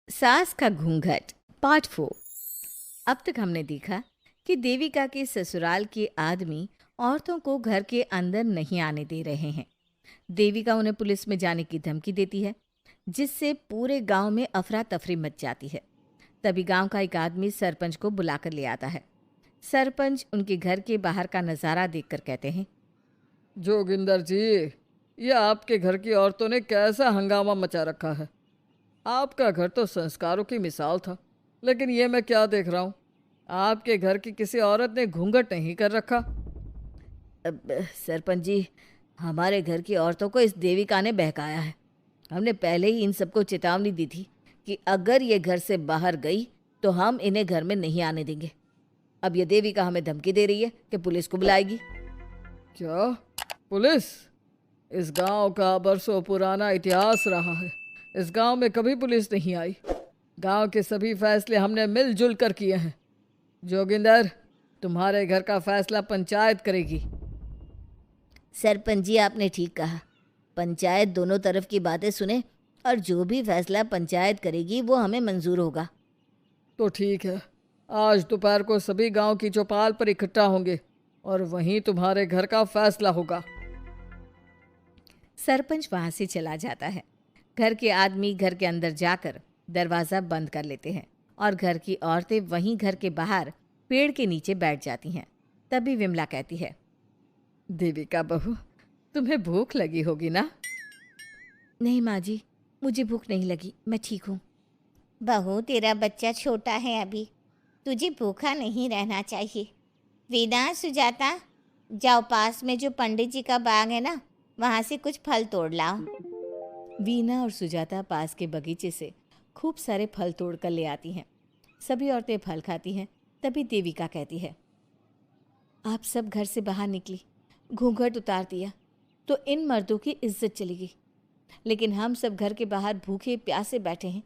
सास का घूंघट पार्ट 4। अब तक हमने देखा कि देविका के ससुराल के आदमी औरतों को घर के अंदर नहीं आने दे रहे हैं। देविका उन्हें पुलिस में जाने की धमकी देती है, जिससे पूरे गांव में अफरा तफरी मच जाती है। तभी गांव का एक आदमी सरपंच को बुलाकर ले आता है। सरपंच उनके घर के बाहर का नज़ारा देखकर कहते हैं, जोगिंदर जी, ये आपके घर की औरतों ने कैसा हंगामा मचा रखा है। आपका घर तो संस्कारों की मिसाल था, लेकिन ये मैं क्या देख रहा हूँ। आपके घर की किसी औरत ने घूंघट नहीं कर रखा। सरपंच जी, हमारे घर की औरतों को इस देविका ने बहकाया है। हमने पहले ही इन सबको चेतावनी दी थी कि अगर ये घर से बाहर गई तो हम इन्हें घर में नहीं आने देंगे। अब ये देविका हमें धमकी दे रही है कि पुलिस को बुलाएगी। क्या? पुलिस? इस गांव का बरसों पुराना इतिहास रहा है। इस गांव में कभी पुलिस नहीं आई। गांव के सभी फैसले हमने मिलजुल कर किए हैं। जोगिंदर, तुम्हारे घर का फैसला पंचायत करेगी। सरपंच जी, आपने ठीक कहा। पंचायत दोनों तरफ की बातें सुने और जो भी फैसला पंचायत करेगी वो हमें मंजूर होगा। तो ठीक है, आज दोपहर को सभी गांव की चौपाल पर इकट्ठा होंगे और वहीं तुम्हारे घर का फैसला होगा। सरपंच वहां से चला जाता है। घर के आदमी घर के अंदर जाकर दरवाज़ा बंद कर लेते हैं और घर की औरतें वहीं घर के बाहर पेड़ के नीचे बैठ जाती हैं। तभी विमला कहती है, देविका बहू, तुम्हें भूख लगी होगी ना? नहीं माँ जी, मुझे भूख नहीं लगी, मैं ठीक हूँ। बहू, तेरा बच्चा छोटा है अभी, तुझे भूखा नहीं रहना चाहिए। वीना, सुजाता, जाओ पास में जो पंडित जी का बाग है ना, वहाँ से कुछ फल तोड़ लाओ। वीना और सुजाता पास के बगीचे से खूब सारे फल तोड़ कर ले आती हैं। सभी औरतें फल खाती हैं। तभी देविका कहती है, आप सब घर से बाहर निकली, घूंघट उतार दिया तो इन मर्दों की इज्जत चली गई, लेकिन हम सब घर के बाहर भूखे प्यासे बैठे हैं।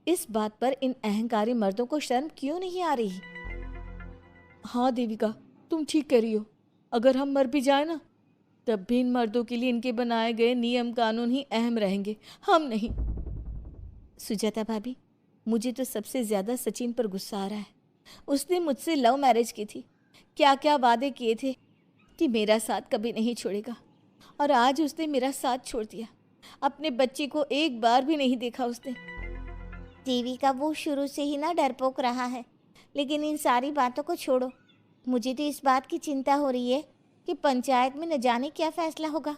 इस बात पर इन अहंकारी मर्दों को शर्म क्यों नहीं आ रही? हाँ देविका, तुम ठीक कह रही हो। अगर हम मर भी जाए ना, तब भी इन मर्दों के लिए इनके बनाए गए नियम कानून ही अहम रहेंगे, हम नहीं। सुजाता भाभी, मुझे तो सबसे ज़्यादा सचिन पर गुस्सा आ रहा है। उसने मुझसे लव मैरिज की थी, क्या क्या वादे किए थे कि मेरा साथ कभी नहीं छोड़ेगा, और आज उसने मेरा साथ छोड़ दिया। अपने बच्चे को एक बार भी नहीं देखा उसने। देवी का वो शुरू से ही ना डरपोक रहा है। लेकिन इन सारी बातों को छोड़ो, मुझे तो इस बात की चिंता हो रही है कि पंचायत में न जाने क्या फैसला होगा।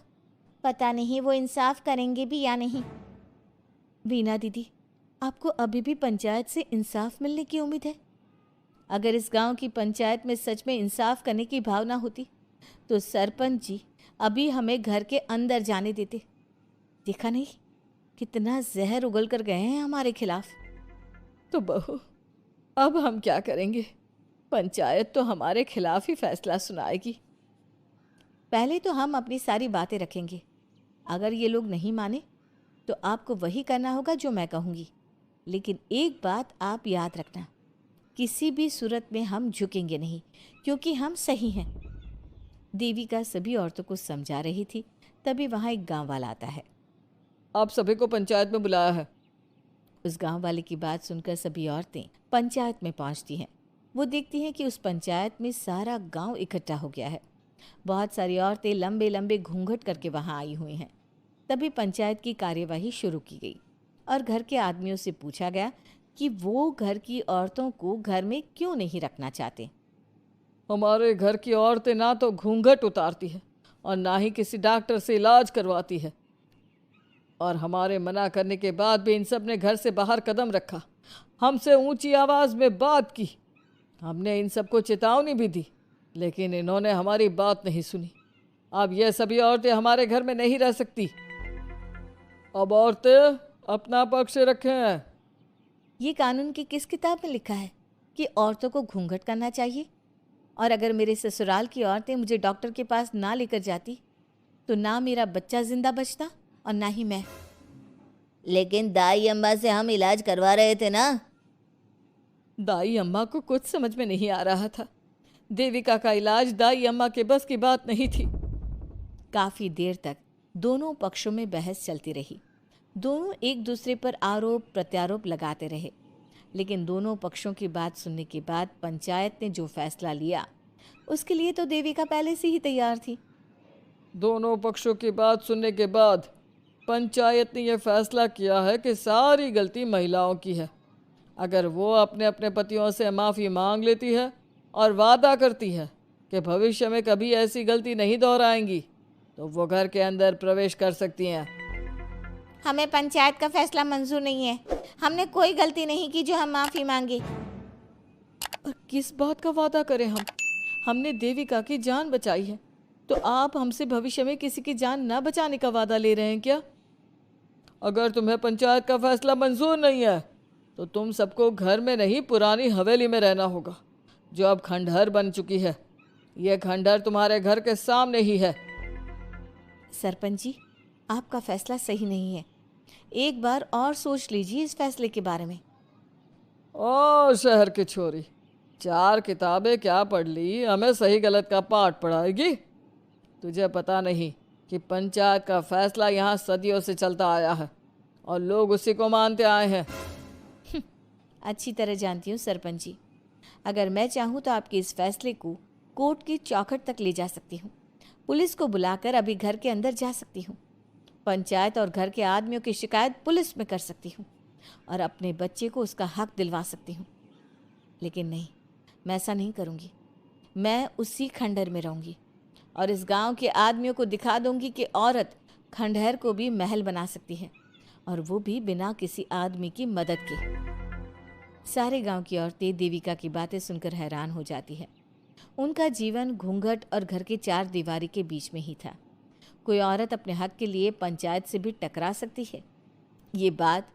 पता नहीं वो इंसाफ करेंगे भी या नहीं। वीना दीदी, आपको अभी भी पंचायत से इंसाफ मिलने की उम्मीद है? अगर इस गांव की पंचायत में सच में इंसाफ करने की भावना होती तो सरपंच जी अभी हमें घर के अंदर जाने देते। देखा नहीं कितना जहर उगल कर गए हैं हमारे खिलाफ। तो बहू, अब हम क्या करेंगे? पंचायत तो हमारे खिलाफ ही फैसला सुनाएगी। पहले तो हम अपनी सारी बातें रखेंगे। अगर ये लोग नहीं माने तो आपको वही करना होगा जो मैं कहूँगी। लेकिन एक बात आप याद रखना, किसी भी सूरत में हम झुकेंगे नहीं, क्योंकि हम सही हैं। देविका सभी औरतों को समझा रही थी। तभी वहाँ एक गांव वाला आता है। आप सभी को पंचायत में बुलाया है। उस गांव वाले की बात सुनकर सभी औरतें पंचायत में पहुंचती हैं। वो देखती हैं कि उस पंचायत में सारा गांव इकट्ठा हो गया है। बहुत सारी औरतें लंबे लंबे घूंघट करके वहां आई हुई हैं। तभी पंचायत की कार्यवाही शुरू की गई और घर के आदमियों से पूछा गया कि वो घर की औरतों को घर में क्यों नहीं रखना चाहते। हमारे घर की औरतें ना तो घूंघट उतारती है और ना ही किसी डॉक्टर से इलाज करवाती है, और हमारे मना करने के बाद भी इन सब ने घर से बाहर कदम रखा, हमसे ऊंची आवाज़ में बात की। हमने इन सबको चेतावनी भी दी, लेकिन इन्होंने हमारी बात नहीं सुनी। अब ये सभी औरतें हमारे घर में नहीं रह सकती। अब औरतें अपना पक्ष रखें। ये कानून की किस किताब में लिखा है कि औरतों को घूंघट करना चाहिए? और अगर मेरे ससुराल की औरतें मुझे डॉक्टर के पास ना लेकर जाती तो ना मेरा बच्चा जिंदा बचता और ना ही मैं। लेकिन दाई अम्मा से हम इलाज करवा रहे थे ना। दाई अम्मा को कुछ समझ में नहीं आ रहा था। देविका का इलाज दाई अम्मा के बस की बात नहीं थी। काफ़ी देर तक दोनों पक्षों में बहस चलती रही। दोनों एक दूसरे पर आरोप प्रत्यारोप लगाते रहे, लेकिन दोनों पक्षों की बात सुनने के बाद पंचायत ने जो फैसला लिया उसके लिए तो देविका पहले से ही तैयार थी। दोनों पक्षों की बात सुनने के बाद पंचायत ने यह फैसला किया है कि सारी गलती महिलाओं की है। अगर वो अपने अपने पतियों से माफ़ी मांग लेती है और वादा करती है कि भविष्य में कभी ऐसी गलती नहीं दोहराएंगी, तो वो घर के अंदर प्रवेश कर सकती हैं। हमें पंचायत का फैसला मंजूर नहीं है। हमने कोई गलती नहीं की जो हम माफ़ी मांगे। और किस बात का वादा करें हम? हमने देविका की जान बचाई है, तो आप हमसे भविष्य में किसी की जान न बचाने का वादा ले रहे हैं क्या? अगर तुम्हें पंचायत का फैसला मंजूर नहीं है तो तुम सबको घर में नहीं, पुरानी हवेली में रहना होगा, जो अब खंडहर बन चुकी है। यह खंडहर तुम्हारे घर के सामने ही है। सरपंच जी, आपका फैसला सही नहीं है। एक बार और सोच लीजिए इस फैसले के बारे में। ओ शहर की छोरी, 4 किताबें क्या पढ़ ली, हमें सही गलत का पाठ पढ़ाएगी? तुझे पता नहीं कि पंचायत का फैसला यहाँ सदियों से चलता आया है और लोग उसी को मानते आए हैं। अच्छी तरह जानती हूँ सरपंच जी। अगर मैं चाहूँ तो आपके इस फैसले को कोर्ट की चौखट तक ले जा सकती हूँ। पुलिस को बुलाकर अभी घर के अंदर जा सकती हूँ। पंचायत और घर के आदमियों की शिकायत पुलिस में कर सकती हूँ और अपने बच्चे को उसका हक दिलवा सकती हूँ। लेकिन नहीं, मैं ऐसा नहीं करूँगी। मैं उसी खंडहर में रहूँगी और इस गांव के आदमियों को दिखा दूंगी कि औरत खंडहर को भी महल बना सकती है, और वो भी बिना किसी आदमी की मदद के। सारे गांव की औरतें देविका की बातें सुनकर हैरान हो जाती हैं। उनका जीवन घूंघट और घर की 4 दीवारी के बीच में ही था। कोई औरत अपने हक के लिए पंचायत से भी टकरा सकती है, ये बात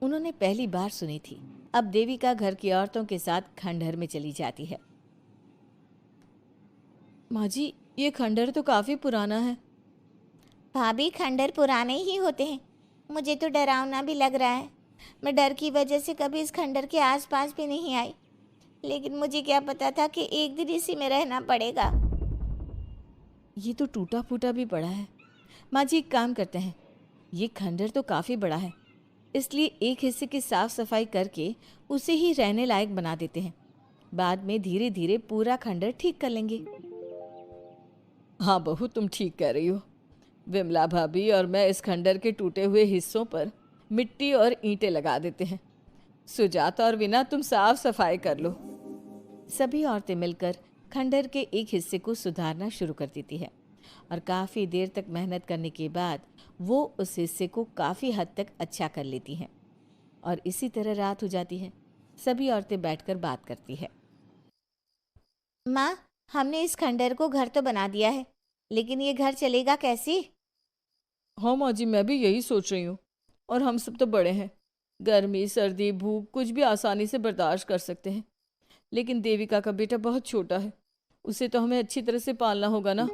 उन्होंने पहली बार सुनी थी। अब देविका घर की औरतों के साथ खंडहर में चली जाती है। माँ जी, ये खंडहर तो काफ़ी पुराना है। भाभी, खंडहर पुराने ही होते हैं। मुझे तो डरावना भी लग रहा है। मैं डर की वजह से कभी इस खंडहर के आसपास भी नहीं आई, लेकिन मुझे क्या पता था कि एक दिन इसी में रहना पड़ेगा। ये तो टूटा फूटा भी पड़ा है। माँ जी, एक काम करते हैं, ये खंडहर तो काफ़ी बड़ा है, इसलिए एक हिस्से की साफ सफाई करके उसे ही रहने लायक बना देते हैं। बाद में धीरे धीरे पूरा खंडहर ठीक कर लेंगे। हाँ बहू, तुम ठीक कह रही हो। विमला भाभी और मैं इस खंडहर के टूटे हुए हिस्सों पर मिट्टी और ईंटें लगा देते हैं। सुजाता और वीना, तुम साफ सफाई कर लो। सभी औरतें मिलकर खंडहर के एक हिस्से को सुधारना शुरू कर देती है और काफ़ी देर तक मेहनत करने के बाद वो उस हिस्से को काफ़ी हद तक अच्छा कर लेती हैं। और इसी तरह रात हो जाती है। सभी औरतें बैठकर बात करती है। माँ, हमने इस खंडहर को घर तो बना दिया है, लेकिन ये घर चलेगा कैसे? हाँ माँ जी, मैं भी यही सोच रही हूँ। और हम सब तो बड़े हैं, गर्मी सर्दी भूख कुछ भी आसानी से बर्दाश्त कर सकते हैं। लेकिन देविका का बेटा बहुत छोटा है, उसे तो हमें अच्छी तरह से पालना होगा ना।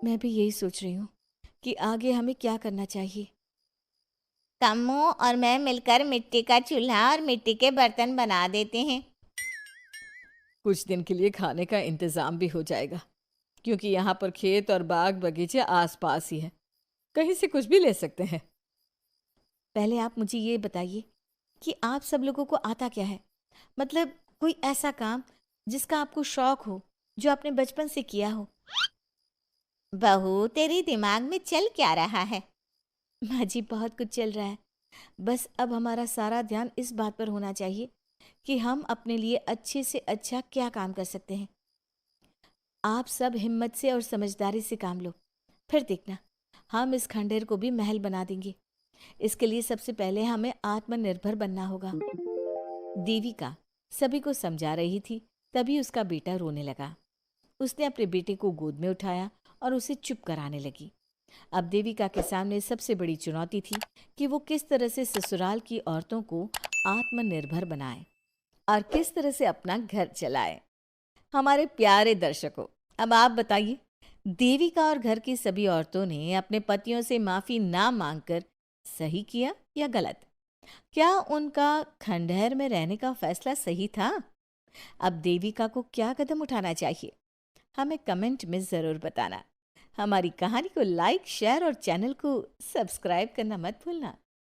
मैं भी यही सोच रही हूँ कि आगे हमें क्या करना चाहिए। कम्मू और मैं मिलकर मिट्टी का चूल्हा और मिट्टी के बर्तन बना देते हैं। कुछ दिन के लिए खाने का इंतज़ाम भी हो जाएगा, क्योंकि यहाँ पर खेत और बाग बगीचे आसपास ही है, कहीं से कुछ भी ले सकते हैं। पहले आप मुझे ये बताइए कि आप सब लोगों को आता क्या है? मतलब कोई ऐसा काम जिसका आपको शौक हो, जो आपने बचपन से किया हो। बहू, तेरे दिमाग में चल क्या रहा है? माँ जी, बहुत कुछ चल रहा है। बस अब हमारा सारा ध्यान इस बात पर होना चाहिए कि हम अपने लिए अच्छे से अच्छा क्या काम कर सकते हैं। आप सब हिम्मत से और समझदारी से काम लो, फिर देखना हम इस खंडहर को भी महल बना देंगे। इसके लिए सबसे पहले हमें आत्मनिर्भर बनना होगा। देविका सभी को समझा रही थी, तभी उसका बेटा रोने लगा। उसने अपने बेटे को गोद में उठाया और उसे चुप कराने लगी। अब देविका के सामने सबसे बड़ी चुनौती थी कि वो किस तरह से ससुराल की औरतों को आत्मनिर्भर बनाए और किस तरह से अपना घर चलाए। हमारे प्यारे दर्शकों, अब आप बताइए, देविका और घर की सभी औरतों ने अपने पतियों से माफ़ी ना मांगकर सही किया या गलत? क्या उनका खंडहर में रहने का फैसला सही था? अब देविका को क्या कदम उठाना चाहिए, हमें कमेंट में ज़रूर बताना। हमारी कहानी को लाइक, शेयर और चैनल को सब्सक्राइब करना मत भूलना।